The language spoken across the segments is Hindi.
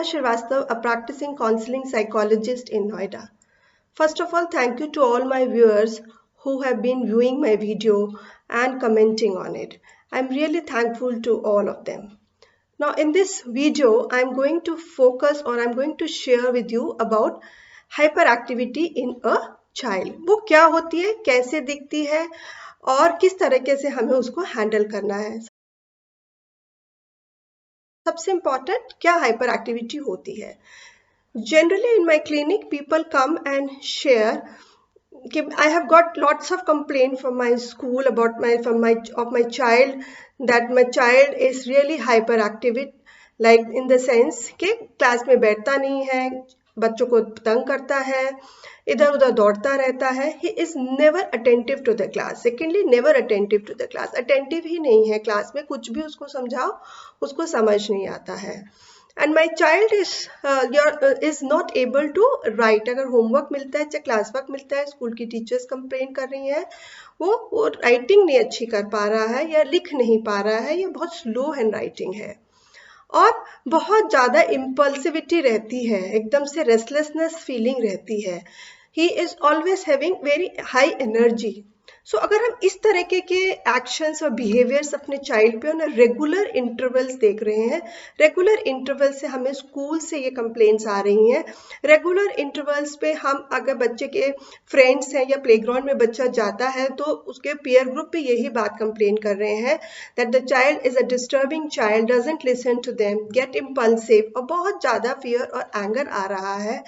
Srivastava, a practicing counseling psychologist in Noida. First of all, thank you to all my viewers who have been viewing my video and commenting on it. I'm really thankful to all of them. Now, in this video, I'm going to focus or I'm going to share with you about hyperactivity in a child. वो क्या होती है, कैसे दिखती है और किस तरीके से हमें उसको हैंडल करना है. सबसे इम्पॉर्टेंट क्या हाइपर एक्टिविटी होती है. Generally in my clinic, people come and share. I have got lots of complaint from my school about my child, that my child is really hyperactive, like in the sense कि क्लास में बैठता नहीं है, बच्चों को तंग करता है, इधर उधर दौड़ता रहता है. He is never attentive to the class. Secondly, never attentive to the class. Attentive ही नहीं है क्लास में, कुछ भी उसको समझाओ उसको समझ नहीं आता है. And my child is not able to write. अगर होमवर्क मिलता है, चाहे क्लास वर्क मिलता है, स्कूल की टीचर्स कंप्लेन कर रही हैं, वो राइटिंग नहीं अच्छी कर पा रहा है या लिख नहीं पा रहा है, या बहुत स्लो हैंड राइटिंग है और बहुत ज़्यादा इम्पल्सिविटी रहती है, एकदम से रेस्टलेसनेस फीलिंग रहती है. He is always having very high energy. So अगर हम इस तरीके के एक्शंस और बिहेवियर्स अपने चाइल्ड पे ना रेगुलर इंटरवल्स देख रहे हैं, रेगुलर इंटरवल से हमें स्कूल से ये कंप्लेंट्स आ रही हैं, रेगुलर इंटरवल्स पे हम अगर बच्चे के फ्रेंड्स हैं या प्लेग्राउंड में बच्चा जाता है तो उसके पीयर ग्रुप पे यही बात कंप्लेन कर रहे हैं that the child is a disturbing child, doesn't listen to them, get impulsive, और बहुत ज़्यादा फियर और एंगर आ रहा है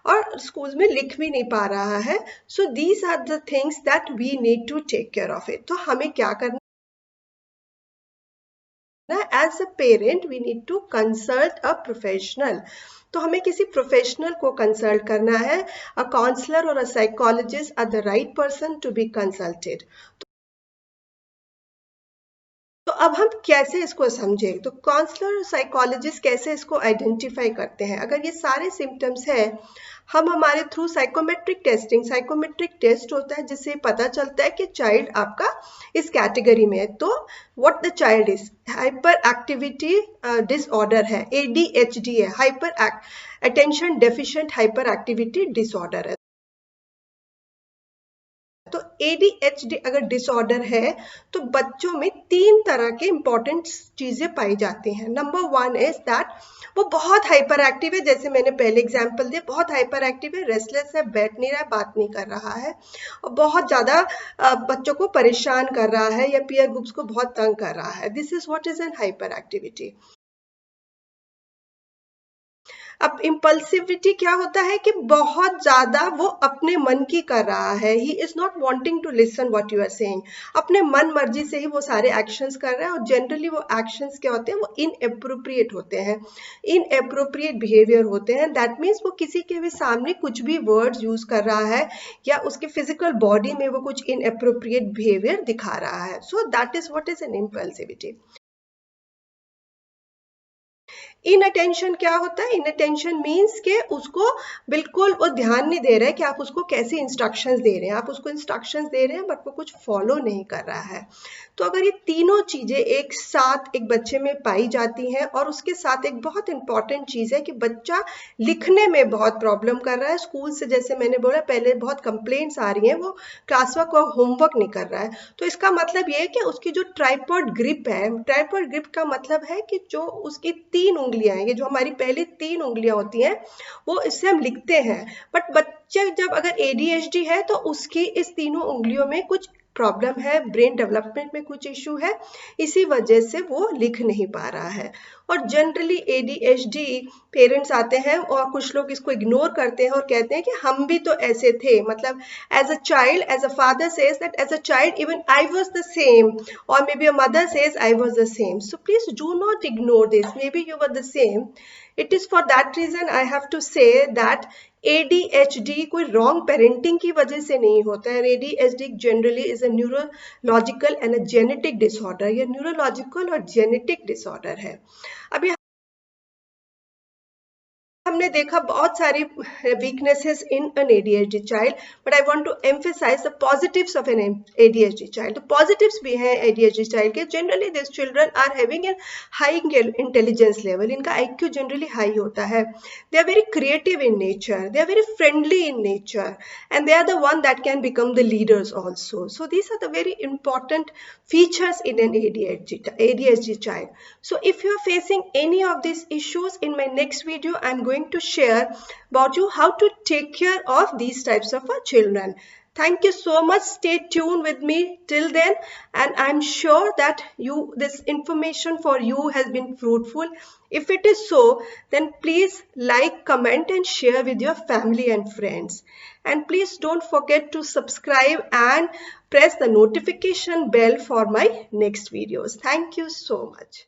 और स्कूल में लिख भी नहीं पा रहा है. So these are the things that we need to take care of it. तो हमें क्या करना, as a parent we need to consult a professional. तो हमें किसी प्रोफेशनल को कंसल्ट करना है. अ काउंसलर और a psychologist are the right person to be consulted. तो अब हम कैसे इसको समझें, तो काउंसलर और साइकोलॉजिस्ट कैसे इसको आइडेंटिफाई करते हैं. अगर ये सारे सिम्टम्स हैं, हम हमारे थ्रू साइकोमेट्रिक टेस्ट होता है जिससे पता चलता है कि चाइल्ड आपका इस कैटेगरी में है. तो what the child is, hyper activity disorder है, ADHD है, hyper attention deficient hyper activity disorder है. तो ADHD अगर डिसऑर्डर है तो बच्चों में 3 तरह के इंपॉर्टेंट चीजें पाई जाती हैं. नंबर 1 इज दैट वो बहुत हाइपर एक्टिव है, जैसे मैंने पहले एग्जांपल दिया, बहुत हाइपर एक्टिव है, रेस्टलेस है, बैठ नहीं रहा है, बात नहीं कर रहा है और बहुत ज्यादा बच्चों को परेशान कर रहा है या पीयर ग्रुप्स को बहुत तंग कर रहा है. This is what is N hyper activity. अब इम्पल्सिविटी क्या होता है कि बहुत ज्यादा वो अपने मन की कर रहा है. He is not wanting to listen what you are saying. अपने मन मर्जी से ही वो सारे एक्शंस कर रहा है और जनरली वो एक्शंस क्या होते हैं, वो इनएप्रोप्रिएट होते हैं, इनएप्रोप्रिएट बिहेवियर होते हैं. दैट मीन्स वो किसी के भी सामने कुछ भी वर्ड्स यूज कर रहा है या उसके फिजिकल बॉडी में वो कुछ इनएप्रोप्रिएट बिहेवियर दिखा रहा है. So that is what is an impulsivity. Inattention क्या होता है, इनअटेंशन मीन्स के उसको बिल्कुल वो ध्यान नहीं दे रहा है कि आप उसको कैसे इंस्ट्रक्शंस दे रहे हैं. आप उसको इंस्ट्रक्शंस दे रहे हैं बट वो कुछ फॉलो नहीं कर रहा है. तो अगर ये तीनों चीजें एक साथ एक बच्चे में पाई जाती हैं और उसके साथ एक बहुत इंपॉर्टेंट चीज है कि बच्चा लिखने में बहुत प्रॉब्लम कर रहा है. स्कूल से जैसे मैंने बोला पहले बहुत कंप्लेंट्स आ रही हैं, वो क्लास वर्क और होमवर्क नहीं कर रहा है. तो इसका मतलब ये है कि उसकी जो ट्राइपॉड ग्रिप है, ट्राइपॉड ग्रिप का मतलब है कि जो उसकी 3 उंगलियां हैं, ये जो हमारी पहली 3 उंगलियां होती हैं, वो इससे हम लिखते हैं. बट बच्चे जब अगर ADHD है तो उसकी इस तीनों उंगलियों में कुछ प्रॉब्लम है, ब्रेन डेवलपमेंट में कुछ इशू है, इसी वजह से वो लिख नहीं पा रहा है. और जनरली ADHD पेरेंट्स आते हैं और कुछ लोग इसको इग्नोर करते हैं और कहते हैं कि हम भी तो ऐसे थे, मतलब as a child, as a father says that as a child even I was the same, or maybe a mother says I was the same. So please do not ignore this. Maybe you were the same. It is for that reason I have to say that ADHD कोई रॉन्ग पेरेंटिंग की वजह से नहीं होता है. ADHD generally is a neurological and a genetic disorder. ये न्यूरोलॉजिकल और जेनेटिक डिसऑर्डर है. अभी हम हमने देखा बहुत सारी weaknesses in an ADHD child, but I want to emphasize the positives of an ADHD child. तो positives भी हैं ADHD child के. Generally these children are having a high intelligence level. इनका IQ generally high होता है. They are very creative in nature. They are very friendly in nature, and they are the one that can become the leaders also. So these are the very important features in an ADHD child. So if you are facing any of these issues, in my next video I'm going to share about you how to take care of these types of children. Thank you so much. Stay tuned with me till then, and I'm sure that this information for you has been fruitful. If it is so, then please like, comment and share with your family and friends. And please don't forget to subscribe and press the notification bell for my next videos. Thank you so much.